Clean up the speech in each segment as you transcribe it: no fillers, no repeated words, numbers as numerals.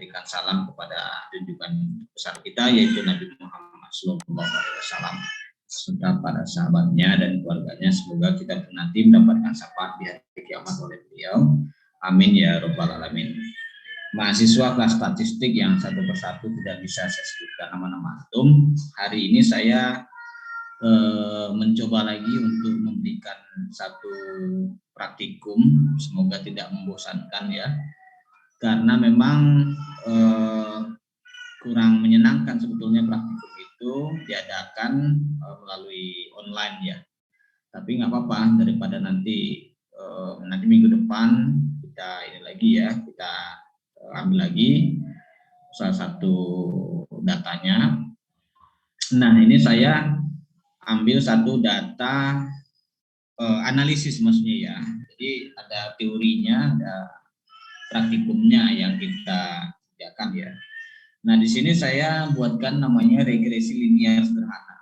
memberikan salam kepada junjungan besar kita yaitu Nabi Muhammad SAW serta para sahabatnya dan keluarganya. Semoga kita nanti mendapatkan syafaat di hari kiamat oleh beliau. Amin ya robbal alamin. Mahasiswa kelas statistik yang satu persatu tidak bisa saya sebutkan nama-nama antum. Hari ini saya mencoba lagi untuk memberikan satu praktikum, semoga tidak membosankan ya, karena memang kurang menyenangkan sebetulnya praktikum itu diadakan melalui online ya. Tapi nggak apa-apa, daripada nanti minggu depan kita ini lagi ya, kita ambil lagi salah satu datanya. Nah, ini saya ambil satu data analisis maksudnya ya. Jadi ada teorinya, ada praktikumnya yang kita kerjakan ya. Nah, di sini saya buatkan namanya regresi linear sederhana.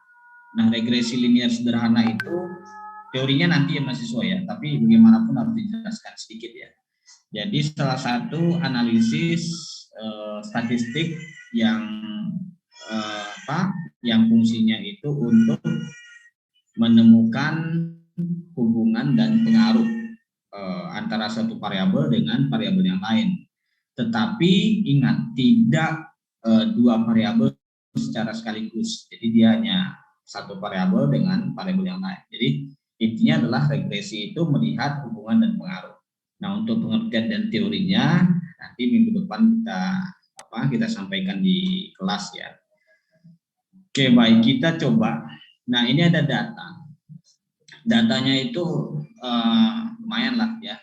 Nah, regresi linear sederhana itu teorinya nanti ya mahasiswa ya, tapi bagaimanapun harus dijelaskan sedikit ya. Jadi salah satu analisis statistik yang yang fungsinya itu untuk menemukan hubungan dan pengaruh antara satu variabel dengan variabel yang lain. Tetapi ingat, tidak dua variabel secara sekaligus. Jadi dia hanya satu variabel dengan variabel yang lain. Jadi intinya adalah regresi itu melihat hubungan dan pengaruh. Nah, untuk pengertian dan teorinya nanti minggu depan kita sampaikan di kelas ya. Oke, baik, kita coba. Nah, ini ada data. Datanya itu lumayan lah ya,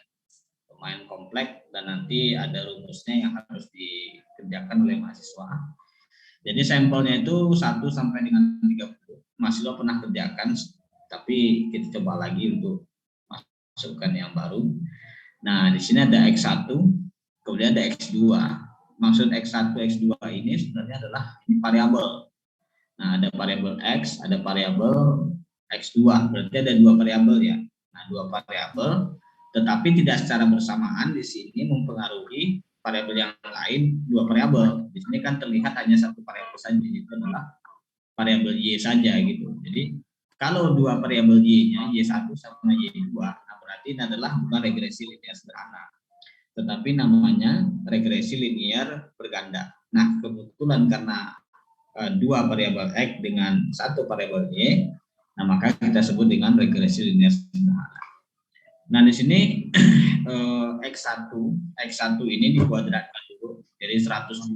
lumayan kompleks dan nanti ada rumusnya yang harus dikerjakan oleh mahasiswa. Jadi sampelnya itu 1 sampai dengan 30. Mahasiswa pernah kerjakan, tapi kita coba lagi untuk masukkan yang baru. Nah, di sini ada X1, kemudian ada X2. Maksud X1, X2 ini sebenarnya adalah variabel. Nah, ada variabel X, ada variabel X2, berarti ada dua variabel ya. Nah, dua variabel, tetapi tidak secara bersamaan di sini mempengaruhi variabel yang lain dua variabel. Di sini kan terlihat hanya satu variabel saja, itu adalah variabel Y saja gitu. Jadi kalau dua variabel Y-nya, Y1 sama Y2, nah berarti ini adalah bukan regresi linear sederhana, tetapi namanya regresi linear berganda. Nah, kebetulan karena dua variabel X dengan satu variabel Y, nah maka kita sebut dengan regresi linear sederhana. Nah, di sini X1 ini dikuadratkan dulu, jadi 102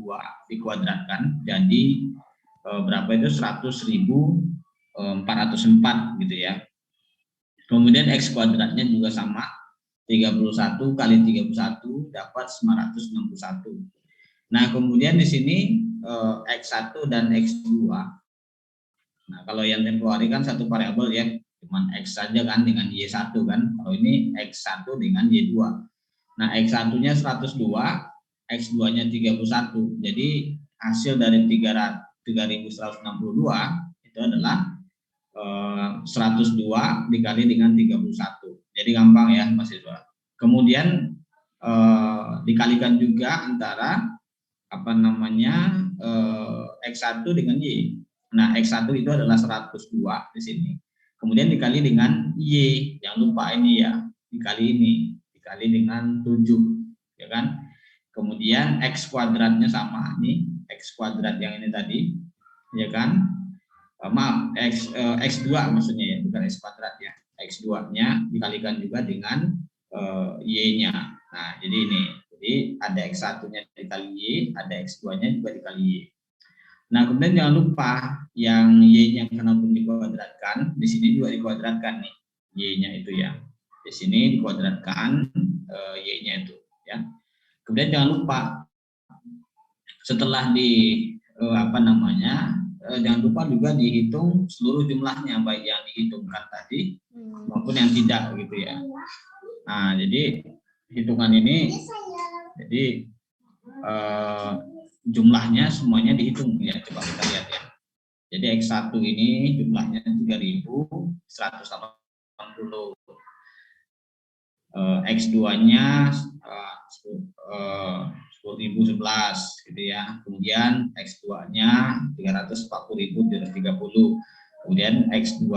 dikuadratkan, jadi berapa itu 100.404 gitu ya. Kemudian X kuadratnya juga sama, 31 kali 31 dapat 961. Nah, kemudian di sini X1 dan X2. Nah, kalau yang temporer kan satu variabel ya, cuman X saja kan dengan Y1 kan. Kalau ini X1 dengan Y2. Nah, X1-nya 102, X2-nya 31. Jadi hasil dari 3162 itu adalah 102 dikali dengan 31. Jadi gampang ya mahasiswa. Kemudian dikalikan juga antara X1 dengan Y. Nah, X1 itu adalah 102 di sini. Kemudian dikali dengan Y, jangan lupa ini ya, dikali dengan 7, ya kan? Kemudian X kuadratnya sama, nih, X kuadrat yang ini tadi, ya kan? Maaf, X2 maksudnya ya, bukan X kuadrat ya. X2-nya dikalikan juga dengan Y-nya. Nah, jadi ini. Jadi ada X1-nya dikali Y, ada X2-nya juga dikali Y. Nah, kemudian jangan lupa yang Y-nya karena pun dikuadratkan, di sini juga dikuadratkan nih, Y-nya itu ya. Di sini dikuadratkan Y-nya itu ya. Kemudian jangan lupa setelah jangan lupa juga dihitung seluruh jumlahnya, baik yang dihitungkan tadi maupun yang tidak gitu ya. Nah, jadi hitungan ini jumlahnya semuanya dihitung ya, coba kita lihat ya. Jadi X1 ini jumlahnya 3.180, X2-nya 10.011 gitu ya. Kemudian X2-nya 340.730. Kemudian X2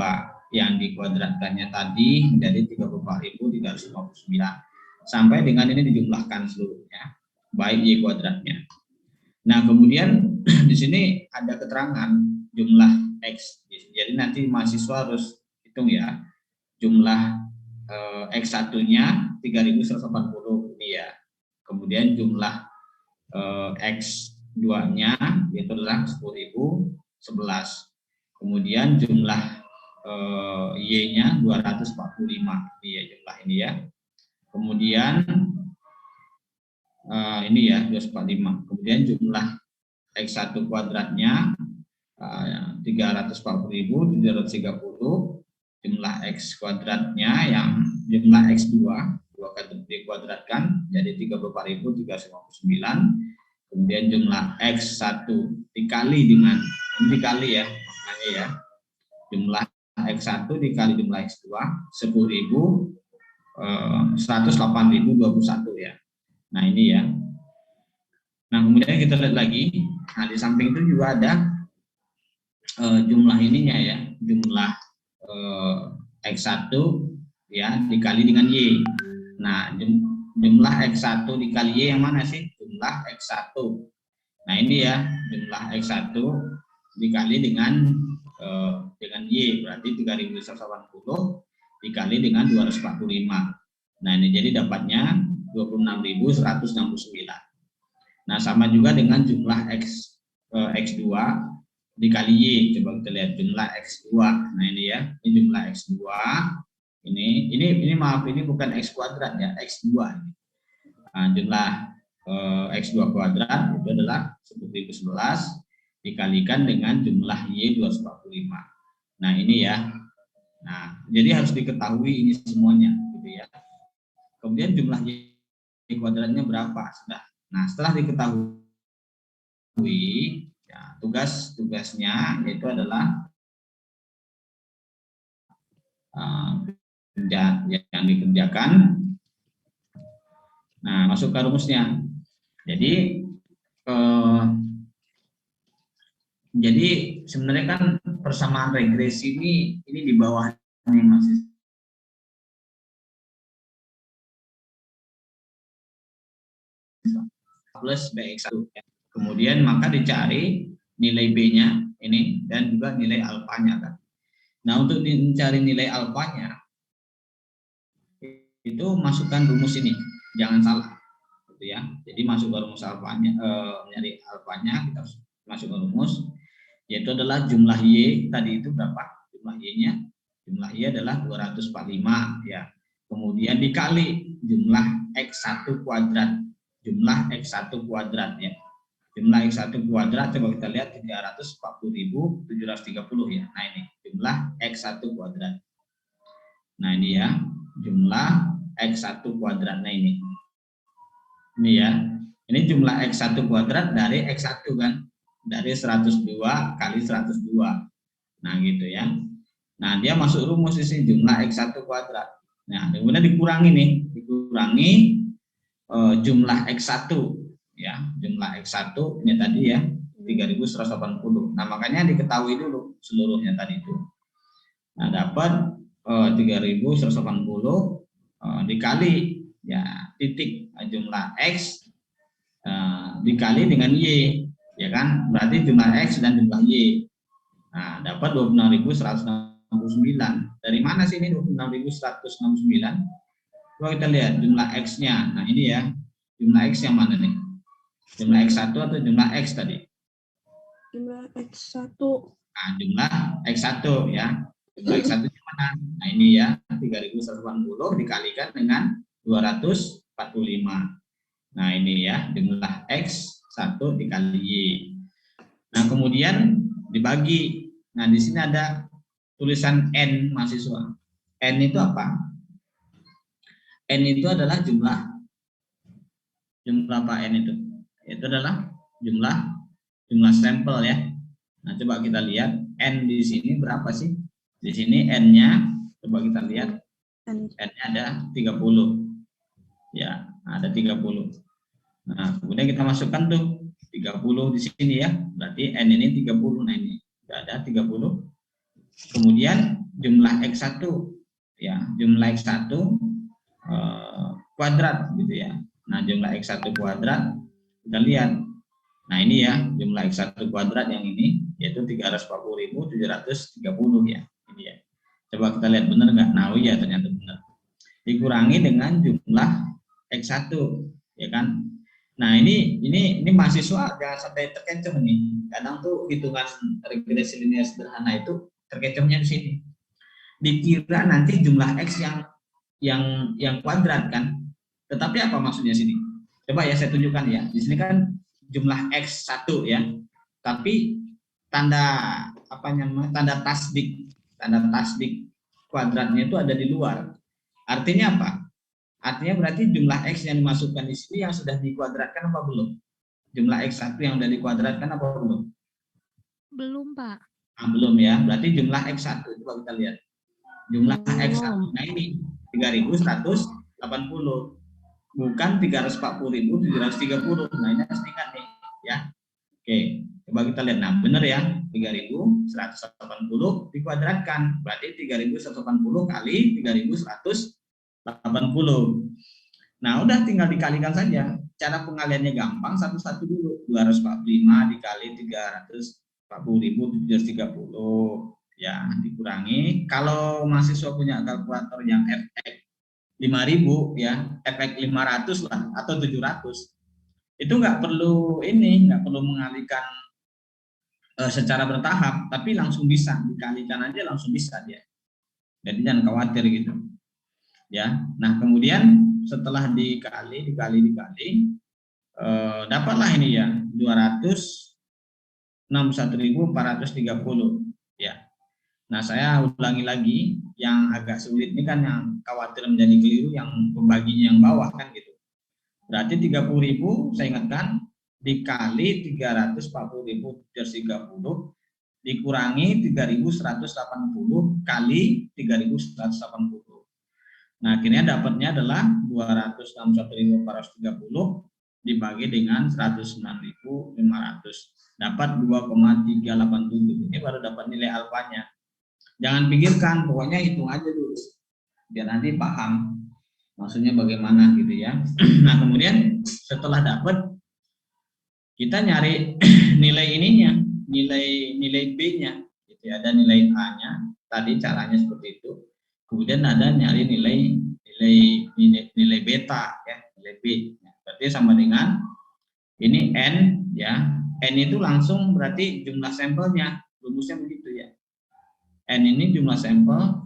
yang dikuadratkannya tadi menjadi 34.359. Sampai dengan ini dijumlahkan seluruhnya, baik Y kuadratnya. Nah, kemudian di sini ada keterangan jumlah X. Jadi nanti mahasiswa harus hitung ya, jumlah X1-nya 3.180 ini ya. Kemudian jumlah X2-nya itu adalah 10.011. Kemudian jumlah Y-nya 245. Iya, jumlah ini ya. Kemudian ini ya 245. Kemudian jumlah X1 kuadratnya 340.730. Jumlah X kuadratnya yang jumlah X2 dua kali dikuadratkan jadi 34.359. Kemudian jumlah X1 dikali dengan dikali ya maknanya ya, jumlah X1 dikali jumlah X2 108.021 ya. Nah ini ya. Nah kemudian kita lihat lagi. Nah di samping itu juga ada jumlah ininya ya, jumlah X1 ya dikali dengan Y. Nah jumlah X1 dikali Y yang mana sih? Jumlah X1. Nah ini ya, jumlah X1 dikali dengan Y berarti 3.180 dikali dengan 245. Nah ini jadi dapatnya 26.169. Nah sama juga dengan jumlah X2 dikali Y. Coba kita lihat jumlah X2. Nah ini ya, ini jumlah X2. Ini maaf, ini bukan X kuadrat ya, X2. Nah, jumlah X2 kuadrat itu adalah 10.011 dikalikan dengan jumlah Y 245. Nah ini ya. Nah jadi harus diketahui ini semuanya gitu ya. Kemudian jumlah Y kuadratnya berapa sudah. Nah setelah diketahui ya, tugasnya yaitu adalah yang dikerjakan. Nah masuk ke rumusnya. Jadi sebenarnya kan persamaan regresi ini di bawah ini masih plus BX1. Kemudian maka dicari nilai B-nya ini dan juga nilai alfanya kan. Nah, untuk mencari nilai alfanya itu masukkan rumus ini. Jangan salah. Gitu ya. Jadi masuk ke rumus alfanya, nyari alfanya kita masuk ke rumus yaitu adalah jumlah Y tadi itu berapa? Jumlah Y-nya, jumlah Y adalah 245 ya. Kemudian dikali jumlah X1 kuadrat. Jumlah X1 kuadrat ya. Jumlah X1 kuadrat coba kita lihat 340.730 ya. Nah ini jumlah X1 kuadrat. Nah ini ya, jumlah X1 kuadrat. Nah ini ya. Ini jumlah X1 kuadrat dari X1 kan. Dari 102 kali 102. Nah gitu ya. Nah dia masuk rumus di sini jumlah X1 kuadrat. Nah kemudian dikurangi nih, dikurangi jumlah X1 ya, jumlah X1 nya tadi ya 3.180. Nah makanya diketahui dulu seluruhnya tadi itu. Nah dapat 3.180 dikali ya titik jumlah X dikali dengan Y ya kan, berarti jumlah X dan jumlah Y. Nah dapat 26.169. Dari mana sih ini 26.169? Coba kita lihat jumlah X-nya. Nah ini ya, jumlah X yang mana nih? Jumlah X1 atau jumlah X tadi? Jumlah X1. Nah, jumlah X1 ya. Jumlah X1 yang mana? Nah ini ya, 3.180 dikalikan dengan 245. Nah ini ya, jumlah X1 dikali Y. Nah kemudian dibagi. Nah di sini ada tulisan N mahasiswa. N itu apa? N itu adalah jumlah apa N itu? Itu adalah jumlah sampel ya. Nah, coba kita lihat N di sini berapa sih? Di sini N-nya coba kita lihat. N-nya ada 30. Ya, ada 30. Nah, kemudian kita masukkan tuh 30 di sini ya. Berarti N ini 30. Nah, ini sudah ada 30. Kemudian jumlah X1 ya, jumlah X1 kuadrat gitu ya. Nah, jumlah X1 kuadrat kita lihat. Nah, ini ya jumlah X1 kuadrat yang ini yaitu 340.730 ya. Ini ya. Coba kita lihat benar nggak? Nah, oh iya ternyata benar. Dikurangi dengan jumlah X1 ya kan. Nah, ini mahasiswa jangan sampai terkecoh nih. Kadang tuh hitungan regresi linear sederhana itu terkecohnya di sini. Dikira nanti jumlah X yang kuadrat kan. Tetapi apa maksudnya sini? Coba ya saya tunjukkan ya. Di sini kan jumlah X1 ya. Tapi tanda apa namanya? Tanda tasdik kuadratnya itu ada di luar. Artinya apa? Artinya berarti jumlah X yang dimasukkan di sini yang sudah dikuadratkan apa belum? Jumlah X1 yang sudah dikuadratkan apa belum? Belum, Pak. Nah, belum ya. Berarti jumlah X1 coba kita lihat. Jumlah X1 nah ini 3.180 bukan 340.730. Nah, ini harus diingat nih ya. Oke, coba kita lihat. Nah, benar ya. 3.180 dikuadratkan. Berarti 3.180 kali 3.180. Nah, udah tinggal dikalikan saja. Cara pengaliannya gampang, satu-satu dulu. 245 dikali 340.730 ya, dikurangi. Kalau mahasiswa punya kalkulator yang FX 5.000 ya, FX 500 lah atau 700. Itu nggak perlu mengalihkan secara bertahap, tapi langsung bisa dikalikan aja, langsung bisa dia. Jadi jangan khawatir gitu. Ya. Nah, kemudian setelah dikali dapatlah ini ya 261.430 ya. Nah, saya ulangi lagi, yang agak sulit ini kan yang khawatir menjadi keliru yang pembaginya yang bawah kan gitu. Berarti 30.000 saya ingatkan dikali 340.730 dikurangi 3.180 kali 3.180. Nah, akhirnya dapatnya adalah 261.430 dibagi dengan 109.500. Dapat 2,387. Ini baru dapat nilai alfanya. Jangan pikirkan, pokoknya hitung aja dulu. Biar nanti paham maksudnya bagaimana gitu ya. Nah, kemudian setelah dapat kita nyari nilai ininya, nilai B-nya gitu ya. Ada nilai A-nya. Tadi caranya seperti itu. Kemudian ada nyari nilai beta ya, nilai B. Berarti sama dengan ini N ya. N itu langsung berarti jumlah sampelnya, rumusnya begitu ya. N ini jumlah sampel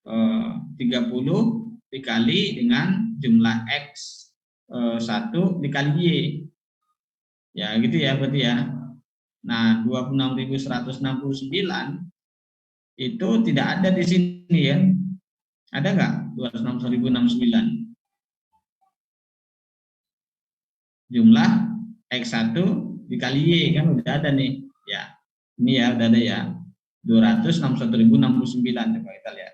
30 dikali dengan jumlah X 1 dikali Y. Ya gitu ya berarti ya. Nah, 26.169 itu tidak ada di sini ya. Ada nggak 261.069? Jumlah X1 dikali Y kan udah ada nih. Ya. Ini ya udah ada ya. 261.069 coba kita lihat.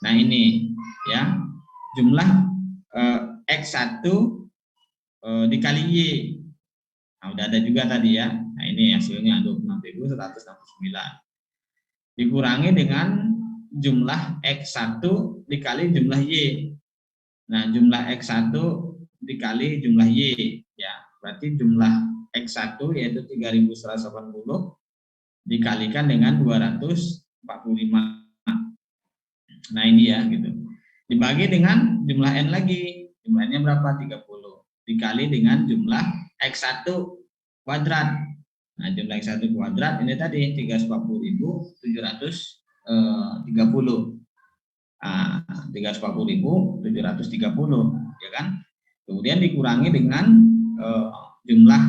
Nah, ini ya. Jumlah X1 dikali Y. Nah, udah ada juga tadi ya. Nah, ini hasilnya 26.169. Dikurangi dengan jumlah X1 dikali jumlah Y. Nah, jumlah X1 dikali jumlah Y. Ya, berarti jumlah X1 yaitu 3.180 dikalikan dengan 245. Nah, ini ya gitu. Dibagi dengan jumlah N lagi. Jumlahnya berapa? 30. Dikali dengan jumlah X1 kuadrat. Nah, jumlah X1 kuadrat ini tadi 340.730. 340.730 ya kan. Kemudian dikurangi dengan jumlah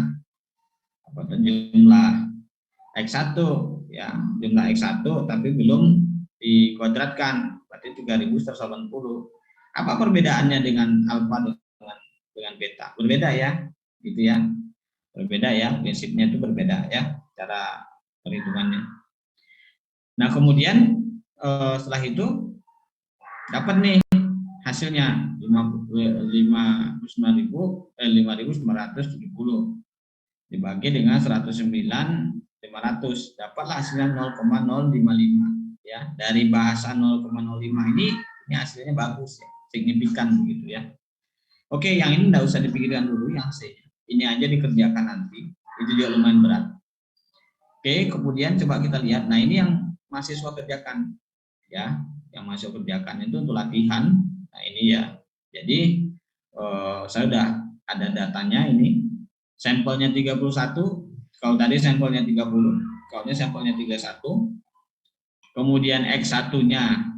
X1 ya, jumlah X1 tapi belum dikuadratkan, berarti 3.180. Apa perbedaannya dengan alfa dengan beta? Berbeda ya, gitu ya. Berbeda ya, prinsipnya itu berbeda ya, cara perhitungannya. Nah, kemudian setelah itu dapat nih hasilnya 5.970 dibagi dengan 109.500, dapatlah hasilnya 0,055 ya. Dari bahasa 0,05 ini hasilnya bagus ya, signifikan begitu ya. Oke, yang ini enggak usah dipikirkan dulu, yang C ini aja dikerjakan nanti, itu juga lumayan berat. Oke, kemudian coba kita lihat. Nah, ini yang mahasiswa kerjakan ya, yang mahasiswa kerjakan itu untuk latihan. Nah, ini ya. Jadi saya udah ada datanya ini. Sampelnya 31, kalau tadi sampelnya 30, kalau ini sampelnya 31. Kemudian X1-nya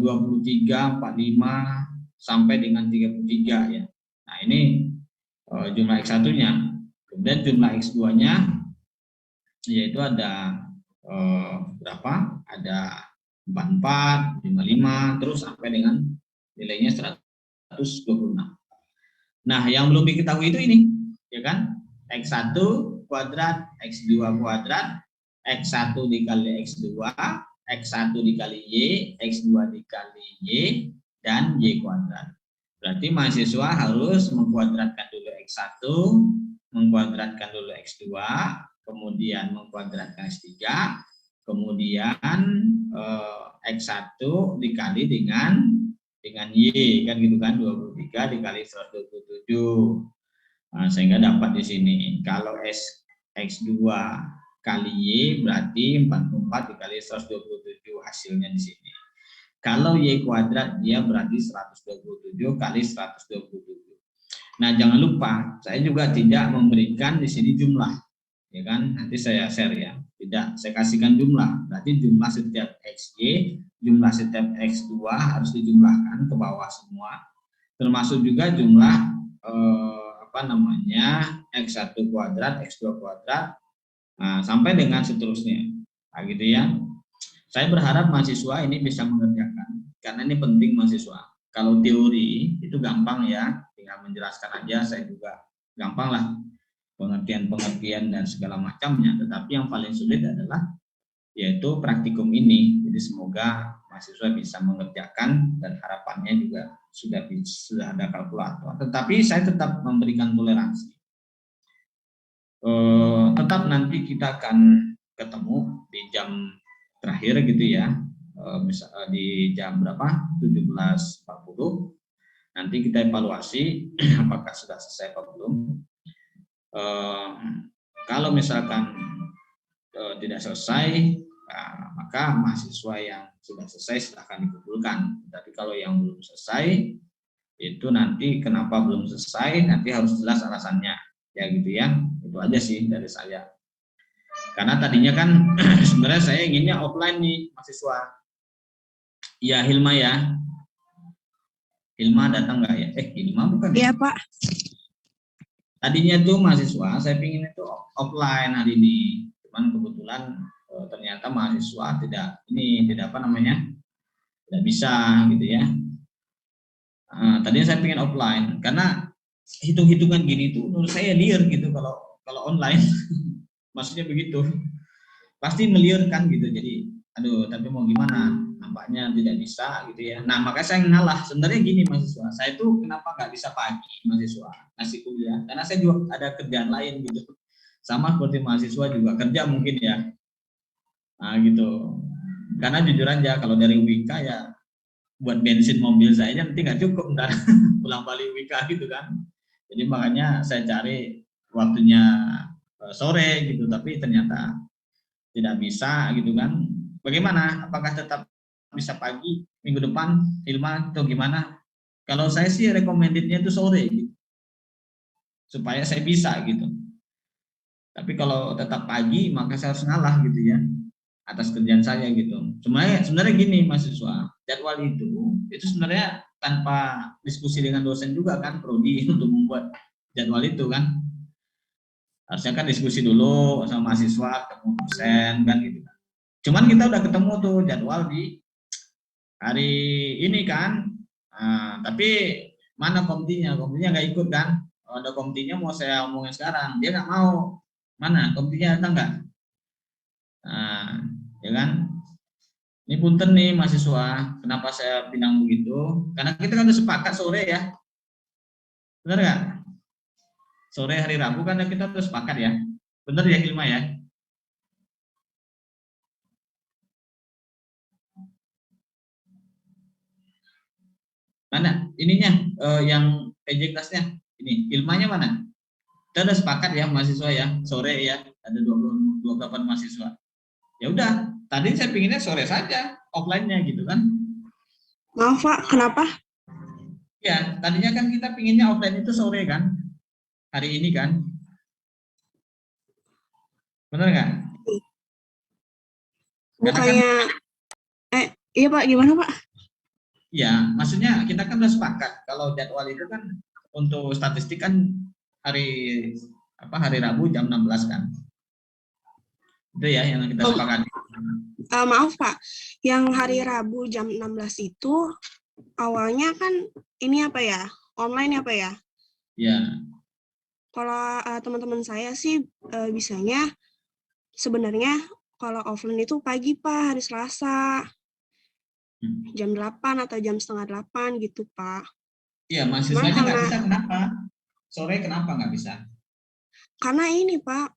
23, 45 sampai dengan 33 ya. Nah, ini jumlah X1-nya. Kemudian jumlah X2-nya yaitu ada berapa? Ada 44, 55 terus sampai dengan nilainya 126. Nah, yang belum diketahui itu ini, ya kan? X1 kuadrat, X2 kuadrat, X1 dikali X2, X1 dikali Y, X2 dikali Y, dan Y kuadrat. Berarti mahasiswa harus mengkuadratkan dulu X1, mengkuadratkan dulu X2, kemudian mengkuadratkan X3, kemudian X1 dikali dengan Y, kan gitu kan, 23 dikali 127. Nah, sehingga dapat di sini. Kalau X2 kali Y berarti 44 dikali 127 hasilnya di sini. Kalau Y kuadrat dia berarti 127 kali 127. Nah, jangan lupa saya juga tidak memberikan di sini jumlah. Ya kan? Nanti saya share ya. Tidak, saya kasihkan jumlah. Berarti jumlah setiap XY, jumlah setiap X2 harus dijumlahkan ke bawah semua. Termasuk juga jumlah X1 kuadrat, X2 kuadrat, sampai dengan seterusnya. Nah, gitu ya. Saya berharap mahasiswa ini bisa mengerjakan, karena ini penting mahasiswa. Kalau teori itu gampang ya, tinggal menjelaskan aja, saya juga gampang lah, pengertian-pengertian dan segala macamnya. Tetapi yang paling sulit adalah yaitu praktikum ini. Jadi semoga mahasiswa bisa mengerjakan, dan harapannya juga sudah ada kalkulator. Tetapi saya tetap memberikan toleransi. Tetap nanti kita akan ketemu di jam terakhir gitu ya, di jam berapa? 17.40. Nanti kita evaluasi apakah sudah selesai atau belum. Kalau misalkan tidak selesai, maka mahasiswa yang sudah selesai silahkan dikumpulkan. Tapi kalau yang belum selesai, itu nanti kenapa belum selesai, nanti harus jelas alasannya. Ya gitu ya, itu aja sih dari saya. Karena tadinya kan sebenarnya saya inginnya offline nih mahasiswa. Ya Hilma ya. Hilma datang nggak ya? Hilma bukan? Iya Pak. Tadinya tuh mahasiswa saya pingin itu offline hari ini. Cuman kebetulan ternyata mahasiswa tidak bisa gitu ya. Tadinya saya pingin offline karena hitung-hitungan gini tuh menurut saya liar gitu kalau online. Maksudnya begitu, pasti meliur kan gitu. Jadi aduh, tapi mau gimana, nampaknya tidak bisa gitu ya. Nah, makanya saya ngalah. Sebenarnya gini mahasiswa, saya tuh kenapa nggak bisa pagi mahasiswa ngasih kuliah, karena saya juga ada kerjaan lain gitu, sama seperti mahasiswa juga kerja mungkin ya. Nah gitu, karena jujur aja kalau dari Wika ya buat bensin mobil saya nanti nggak cukup ntar pulang balik Wika gitu kan. Jadi makanya saya cari waktunya sore gitu, tapi ternyata tidak bisa gitu kan. Bagaimana? Apakah tetap bisa pagi minggu depan, Hilma, atau gimana? Kalau saya sih recommendednya itu sore gitu, supaya saya bisa gitu. Tapi kalau tetap pagi maka saya harus ngalah gitu ya atas kerjaan saya gitu. Sebenarnya gini mahasiswa, jadwal itu sebenarnya tanpa diskusi dengan dosen juga kan, prodi untuk membuat jadwal itu kan. Harusnya kan diskusi dulu sama mahasiswa, ketemu dosen kan gitu. Cuman kita udah ketemu tuh jadwal di hari ini kan. Tapi mana komtinya? Komtinya nggak ikut kan? Ada komtinya mau saya omongin sekarang, dia nggak mau. Mana komtinya datang nggak? Ya kan? Ini punten nih mahasiswa, kenapa saya bilang begitu? Karena kita kan udah sepakat sore ya, benar nggak? Sore hari Rabu kan kita udah sepakat ya, benar ya Hilma ya? Mana ininya yang PJ kelasnya? Ini Hilmanya mana? Kita udah sepakat ya mahasiswa ya, sore ya, ada 28 mahasiswa. Ya udah, tadi saya pinginnya sore saja, offline-nya gitu kan. Maaf Pak, kenapa? Ya, tadinya kan kita pinginnya offline itu sore kan, hari ini kan, benar nggak? Karena kan, Bukannya, iya Pak, gimana Pak? ya maksudnya kita kan udah sepakat kalau jadwal itu kan untuk statistik kan hari hari Rabu jam 16 kan. Itu ya yang kita sepakati. Maaf Pak, yang hari Rabu jam 16 itu awalnya kan ini apa ya, online apa ya? Ya, Kalau teman-teman saya sih bisanya sebenarnya kalau offline itu pagi Pak, hari Selasa, jam 8 atau jam setengah 8 gitu Pak. iya Cuman mahasiswanya nggak karena bisa kenapa? Sore kenapa nggak bisa? ini Pak,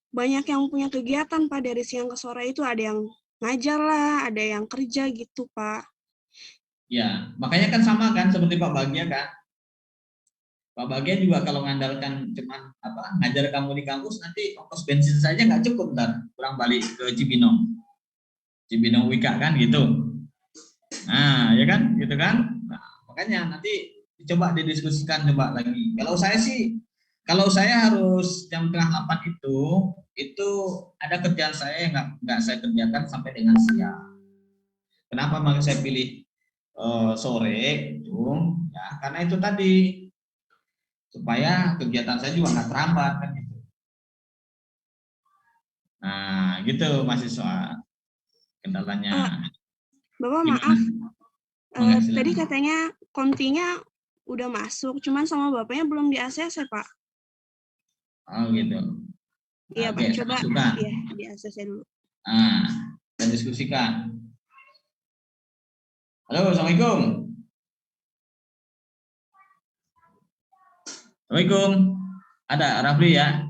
banyak yang punya kegiatan Pak dari siang ke sore itu ada yang ngajar lah, ada yang kerja gitu Pak. Ya, makanya kan sama kan seperti Pak Bagia kan. Pak Bagia juga kalau mengandalkan cuman ngajar kamu di kampus nanti ongkos bensin saja nggak cukup ntar pulang balik ke Cibinong Wika kan gitu. Nah, ya kan, gitu kan. Nah, makanya nanti coba didiskusikan coba lagi. Kalau saya harus jam tengah 8 itu ada kerjaan saya yang nggak saya kerjakan sampai dengan siang. Kenapa makanya saya pilih sore itu? Ya, karena itu tadi supaya kegiatan saya juga nggak terhambat kan gitu. Nah, gitu mahasiswa kendalanya. Bapak Gimana? maaf, tadi katanya kontinya udah masuk, cuman sama bapaknya belum di ACC Pak. Oh gitu. Iya Oke, Pak, saya coba masukkan. ya di ACC dulu. Nah, kita diskusikan. Halo, Assalamualaikum. Assalamualaikum. Ada Rafli ya?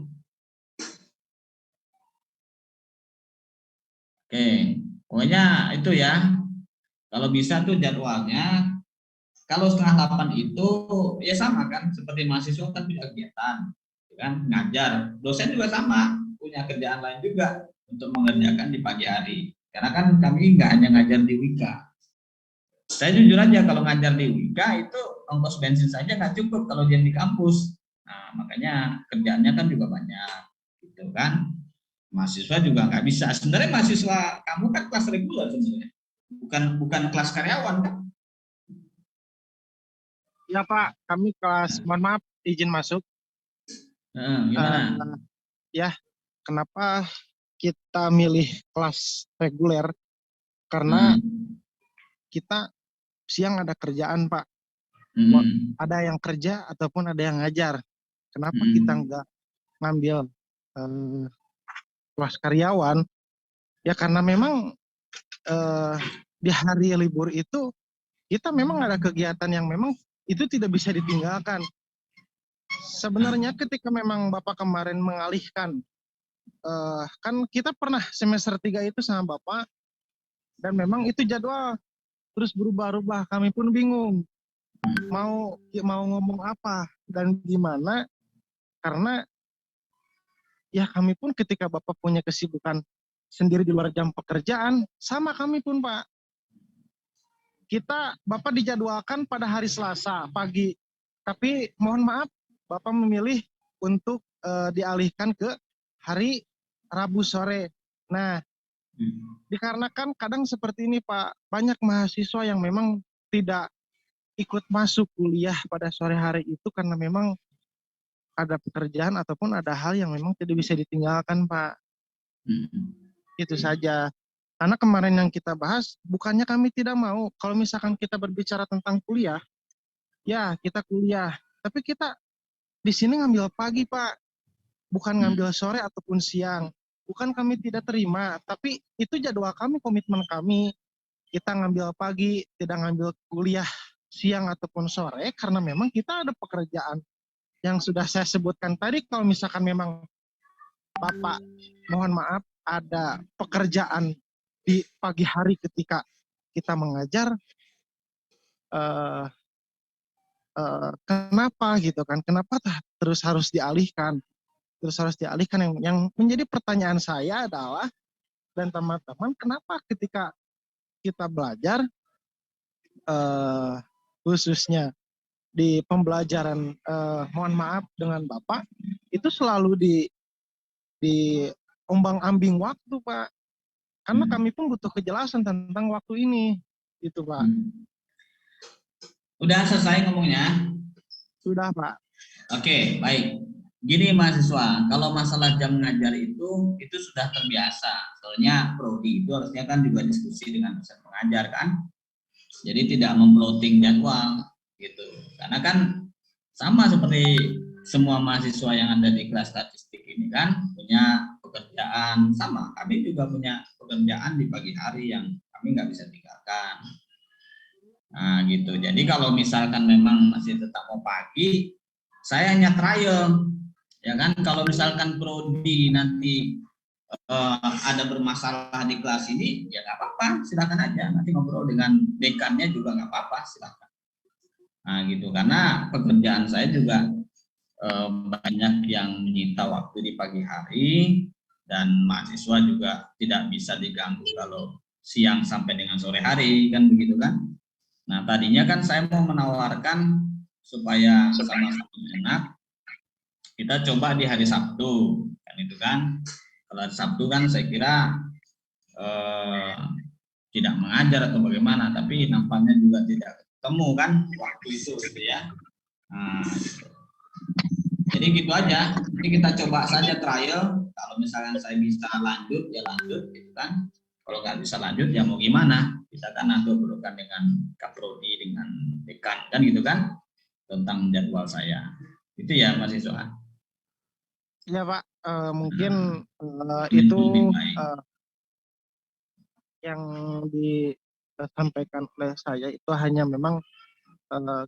Oke, pokoknya itu ya. Kalau bisa tuh jadwalnya, kalau setengah 8 itu ya sama kan, seperti mahasiswa kan punya kegiatan, kan ngajar. Dosen juga sama, punya kerjaan lain juga untuk mengerjakan di pagi hari. Karena kan kami nggak hanya ngajar di Wika. Saya jujur aja kalau ngajar di Wika itu ongkos bensin saja nggak cukup kalau dia di kampus. Nah, makanya kerjaannya kan juga banyak, gitu kan. Mahasiswa juga nggak bisa. Sebenarnya mahasiswa kamu kan kelas reguler sebenarnya, bukan kelas karyawan kan? Ya Pak, kami kelas, mohon maaf izin masuk. Gimana? Ya, kenapa kita milih kelas reguler? Karena kita siang ada kerjaan Pak. Ada yang kerja ataupun ada yang ngajar. Kenapa kita nggak ngambil kelas karyawan? Ya karena memang di hari libur itu kita memang ada kegiatan yang memang itu tidak bisa ditinggalkan. Sebenarnya ketika memang Bapak kemarin mengalihkan, kan kita pernah semester 3 itu sama Bapak, dan memang itu jadwal terus berubah-ubah, kami pun bingung mau ngomong apa dan gimana, karena ya kami pun ketika Bapak punya kesibukan sendiri di luar jam pekerjaan, sama kami pun Pak. Bapak dijadwalkan pada hari Selasa pagi, tapi mohon maaf Bapak memilih untuk dialihkan ke hari Rabu sore. Nah, dikarenakan kadang seperti ini Pak, banyak mahasiswa yang memang tidak ikut masuk kuliah pada sore hari itu karena memang ada pekerjaan ataupun ada hal yang memang tidak bisa ditinggalkan Pak. Itu saja. Karena kemarin yang kita bahas, bukannya kami tidak mau, kalau misalkan kita berbicara tentang kuliah, ya kita kuliah. Tapi kita di sini ngambil pagi Pak, bukan ngambil sore ataupun siang. bukan kami tidak terima, tapi itu jadwal kami, komitmen kami. Kita ngambil pagi, tidak ngambil kuliah siang ataupun sore, karena memang kita ada pekerjaan yang sudah saya sebutkan tadi. Kalau misalkan memang Bapak, mohon maaf, ada pekerjaan di pagi hari ketika kita mengajar, kenapa gitu kan? Kenapa terus harus dialihkan? Yang menjadi pertanyaan saya adalah, dan teman-teman, kenapa ketika kita belajar, khususnya di pembelajaran, mohon maaf dengan Bapak, itu selalu di ombang-ambing waktu, Pak. Karena kami pun butuh kejelasan tentang waktu ini, gitu, Pak. Udah selesai ngomongnya? Sudah, Pak. Oke, baik. Gini mahasiswa, kalau masalah jam ngajar itu sudah terbiasa. Soalnya prodi itu harusnya kan juga diskusi dengan dosen pengajar kan. Jadi tidak memplotting jadwal gitu. Karena kan sama seperti semua mahasiswa yang ada di kelas statistik ini kan punya pekerjaan sama. Kami juga punya pekerjaan di pagi hari yang kami nggak bisa tinggalkan. Nah gitu. Jadi kalau misalkan memang masih tetap mau pagi, saya hanya trial. Ya kan, kalau misalkan prodi nanti ada bermasalah di kelas ini, ya nggak apa-apa, silakan aja. Nanti ngobrol dengan dekannya juga nggak apa-apa, silakan. Nah gitu, karena pekerjaan saya juga banyak yang menyita waktu di pagi hari, dan mahasiswa juga tidak bisa diganggu kalau siang sampai dengan sore hari, kan begitu kan. Nah tadinya kan saya mau menawarkan supaya sama-sama enak, kita coba di hari Sabtu, kan itu kan. Kalau hari Sabtu kan saya kira tidak mengajar atau bagaimana, tapi nampaknya juga tidak ketemu kan waktu itu gitu ya. Nah, jadi gitu aja. Jadi kita coba saja trial. Kalau misalkan saya bisa lanjut ya lanjut gitu kan. Kalau nggak bisa lanjut ya mau gimana? Kita kan nanti obrolan dengan kaprodi, dengan dekan kan gitu kan, tentang jadwal saya. Itu ya mahasiswa. Ya Pak, mungkin itu yang disampaikan oleh saya itu hanya memang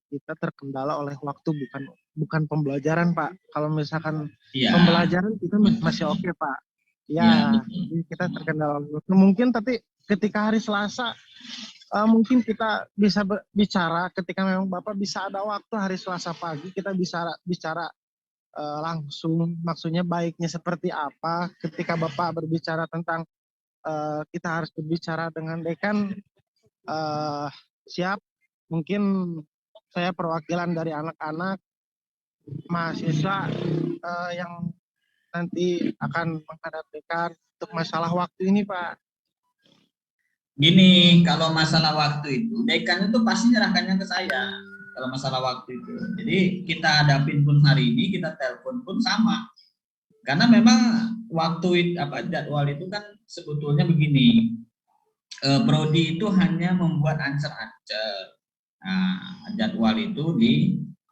kita terkendala oleh waktu, bukan pembelajaran Pak. Kalau misalkan pembelajaran kita masih oke Pak. Ya, kita terkendala oleh waktu. Mungkin tapi ketika hari Selasa mungkin kita bisa bicara, ketika memang Bapak bisa ada waktu hari Selasa pagi, kita bisa bicara langsung, maksudnya baiknya seperti apa. Ketika Bapak berbicara tentang kita harus berbicara dengan dekan, siap. Mungkin saya perwakilan dari anak-anak mahasiswa yang nanti akan menghadap dekan untuk masalah waktu ini Pak. Gini, kalau masalah waktu itu, dekan itu pasti nyerahkannya ke saya. Kalau masalah waktu itu, jadi kita hadapin pun hari ini, kita telepon pun sama. Karena memang waktu jadwal itu kan sebetulnya begini, prodi itu hanya membuat ancer-ancer. Nah, jadwal itu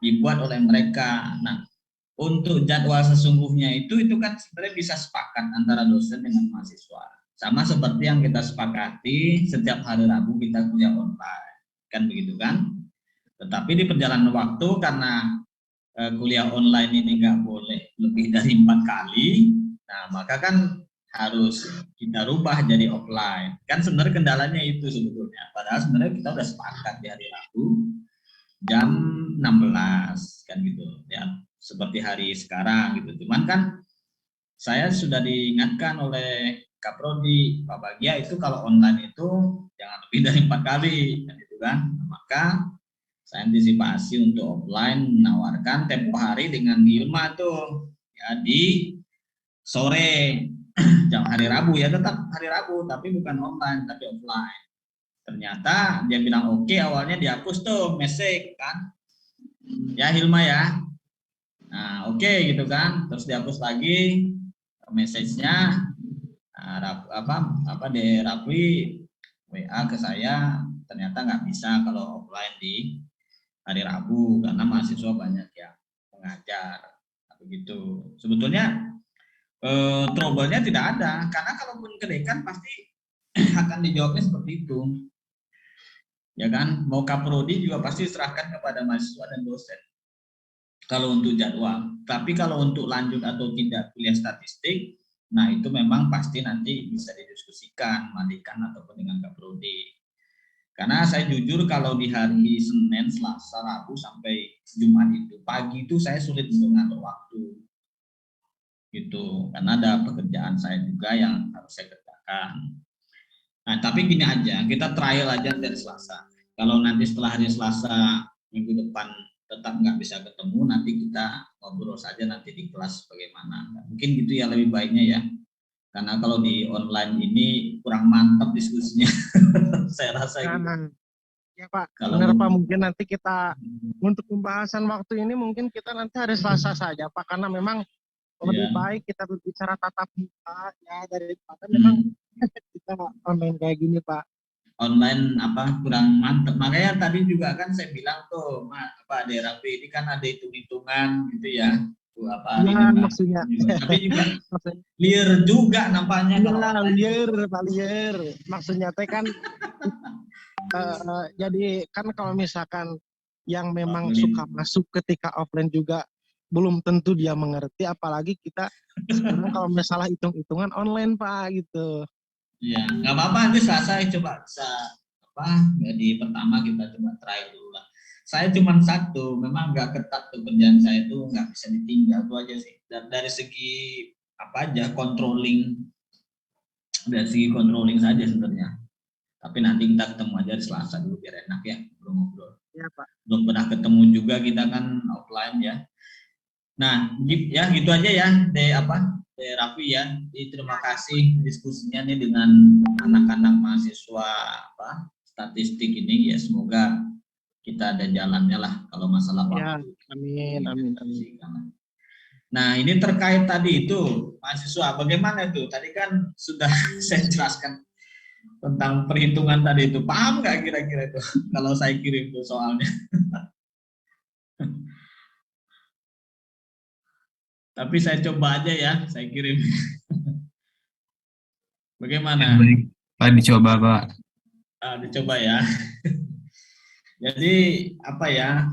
dibuat oleh mereka. Nah, untuk jadwal sesungguhnya itu kan sebenarnya bisa sepakat antara dosen dengan mahasiswa. Sama seperti yang kita sepakati setiap hari Rabu kita kuliah online, kan begitu kan? Tetapi di perjalanan waktu karena kuliah online ini nggak boleh lebih dari 4 kali, nah maka kan harus kita rubah jadi offline. Kan sebenarnya kendalanya itu sebetulnya. Padahal sebenarnya kita udah sepakat di hari Rabu jam 16 kan gitu ya, seperti hari sekarang gitu. Cuman kan saya sudah diingatkan oleh Kaprodi, Pak Bagia, itu kalau online itu jangan lebih dari 4 kali kan gitu kan. Maka saya antisipasi untuk offline, menawarkan tempo hari dengan di rumah tuh ya, di sore jam hari Rabu ya, tetap hari Rabu tapi bukan online tapi offline. Ternyata dia bilang oke, awalnya dihapus tuh message kan ya Hilma ya. Nah oke gitu kan, terus dihapus lagi message-nya. Di Rapli WA ke saya, ternyata nggak bisa kalau offline di hari Rabu karena mahasiswa banyak yang mengajar begitu. Sebetulnya trouble-nya tidak ada, karena kalaupun ke dekan pasti akan dijawabnya seperti itu, ya kan? Mau kaprodi juga pasti serahkan kepada mahasiswa dan dosen kalau untuk jadwal. Tapi kalau untuk lanjut atau tidak kuliah statistik, nah itu memang pasti nanti bisa didiskusikan mandikan ataupun dengan kaprodi. Karena saya jujur kalau di hari Senin, Selasa, Rabu sampai Jumat itu pagi itu saya sulit untuk ngatur waktu gitu, karena ada pekerjaan saya juga yang harus saya kerjakan. Nah, tapi gini aja, kita trial aja dari Selasa. Kalau nanti setelah hari Selasa minggu depan tetap nggak bisa ketemu, nanti kita ngobrol saja nanti di kelas bagaimana. Mungkin gitu ya lebih baiknya ya. Karena kalau di online ini kurang mantap diskusinya. Saya rasa gitu. Ya Pak, Kalau benar Pak, mungkin nanti kita untuk pembahasan waktu ini mungkin kita nanti hari Selasa saja Pak, karena memang lebih baik kita berbicara tatap muka ya daripada memang kita online kayak gini Pak. Online apa kurang mantep, makanya tadi juga kan saya bilang tuh Pak daerah B ini kan ada hitung-hitungan gitu ya, apa ya, ini maksudnya tapi juga liar juga nampaknya ya, liar Pak, liar maksudnya teh kan jadi kan kalau misalkan yang memang suka masuk ketika offline juga belum tentu dia mengerti, apalagi kita sekarang kalau masalah hitung-hitungan online Pak gitu. Ya, nggak apa-apa, nanti Selasa coba bisa apa? Jadi pertama kita coba try dulu lah. Saya cuma satu, memang nggak ketat tuh kerjaan saya itu nggak bisa ditinggal itu aja sih. Dan dari segi apa aja controlling saja sebenarnya. Tapi nanti kita ketemu aja di Selasa dulu biar enak ya ngobrol-ngobrol. Ya Pak. Belum pernah ketemu juga kita kan offline ya. Nah, ya gitu aja ya, Raffi ya. Jadi, terima kasih diskusinya nih dengan anak-anak mahasiswa statistik ini ya. Semoga kita ada jalannya lah kalau masalah waktu. Ya, amin. Nah, ini terkait tadi itu mahasiswa, bagaimana itu? Tadi kan sudah saya jelaskan tentang perhitungan tadi itu. Paham nggak kira-kira itu kalau saya kirim tuh soalnya? Tapi saya coba aja ya, saya kirim. Bagaimana? Pak, dicoba Pak. Dicoba ya. Jadi apa ya,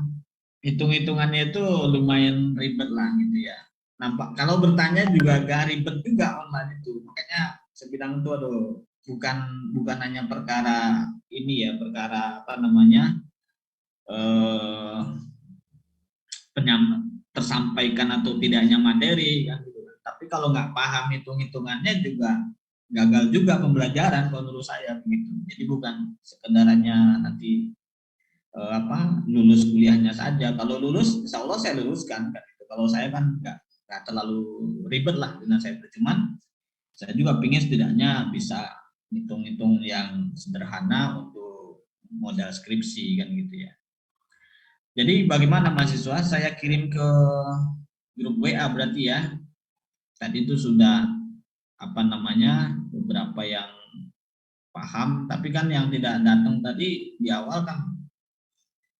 hitung-hitungannya itu lumayan ribet lah gitu ya. Nampak kalau bertanya juga agak ribet juga online itu. Makanya saya bilang itu bukan hanya perkara ini ya, perkara apa namanya tersampaikan atau tidaknya materi kan gitu. Tapi kalau nggak paham hitung-hitungannya juga gagal juga pembelajaran kalau menurut saya begitu. Jadi bukan sekedarannya nanti lulus kuliahnya saja. Kalau lulus, insya Allah saya luluskan. Kalau saya kan nggak terlalu ribet lah dengan saya. Cuman saya juga pingin setidaknya bisa hitung-hitung yang sederhana untuk modal skripsi kan gitu ya. Jadi bagaimana mahasiswa? Saya kirim ke grup WA berarti ya. Tadi itu sudah beberapa yang paham, tapi kan yang tidak datang tadi di awal kan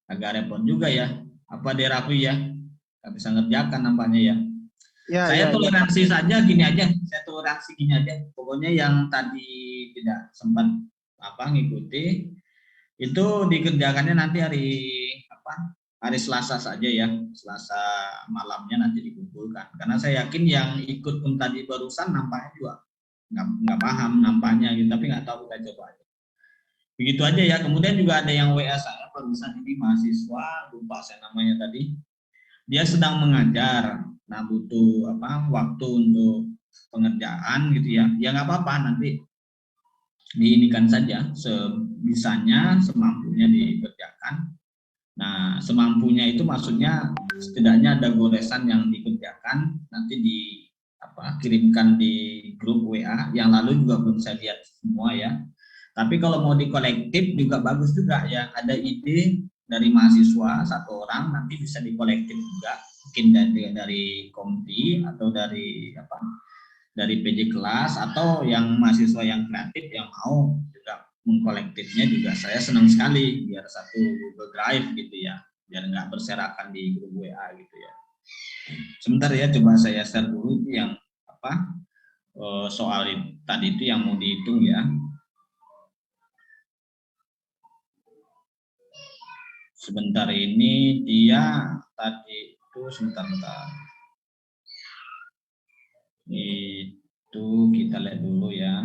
agak repot juga ya. Apa Raffi ya? Nggak bisa ngerjakan nampaknya ya. Saya toleransi saja gini aja. Saya toleransi gini aja. Pokoknya yang tadi tidak sempat ngikuti itu dikerjakannya nanti hari Selasa saja ya, Selasa malamnya nanti dikumpulkan. Karena saya yakin yang ikut pun tadi barusan nampaknya juga nggak paham nampaknya, gitu. Tapi nggak tahu, kita coba aja. Begitu aja ya. Kemudian juga ada yang WA saya barusan ini, mahasiswa, lupa saya namanya tadi. Dia sedang mengajar, nah butuh waktu untuk pengerjaan gitu ya. Ya nggak apa-apa, nanti diinikan saja sebisanya, semampunya dikerjakan. Nah, semampunya itu maksudnya setidaknya ada goresan yang dikerjakan, nanti kirimkan di grup WA, yang lalu juga belum saya lihat semua ya. Tapi kalau mau di kolektif juga bagus juga ya, ada ide dari mahasiswa satu orang, nanti bisa di kolektif juga, mungkin dari kompi atau dari PJ kelas, atau yang mahasiswa yang kreatif yang mau juga mengkolektifnya juga saya senang sekali, biar satu Google Drive gitu ya, biar nggak berserakan di grup WA gitu ya. Sebentar ya, coba saya share dulu yang soal tadi itu yang mau dihitung ya. Sebentar, ini dia tadi itu sebentar. Itu kita lihat dulu ya.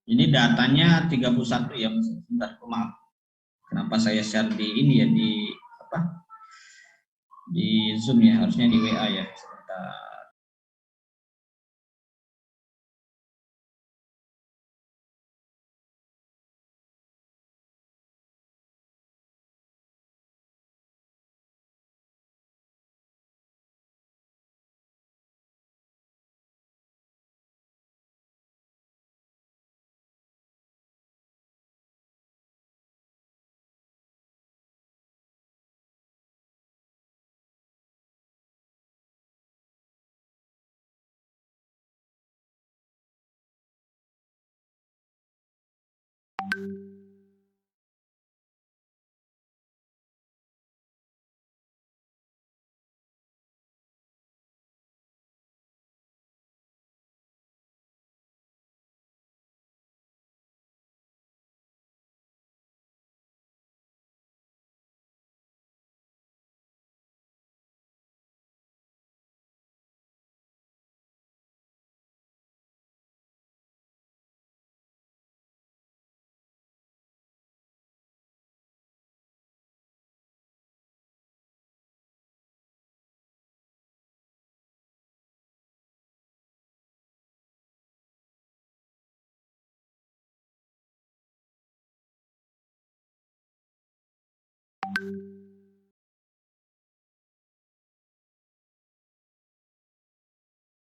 Ini datanya 31 ya, sebentar, maaf. Kenapa saya share di ini ya, di Zoom ya, harusnya di WA ya. Sebentar.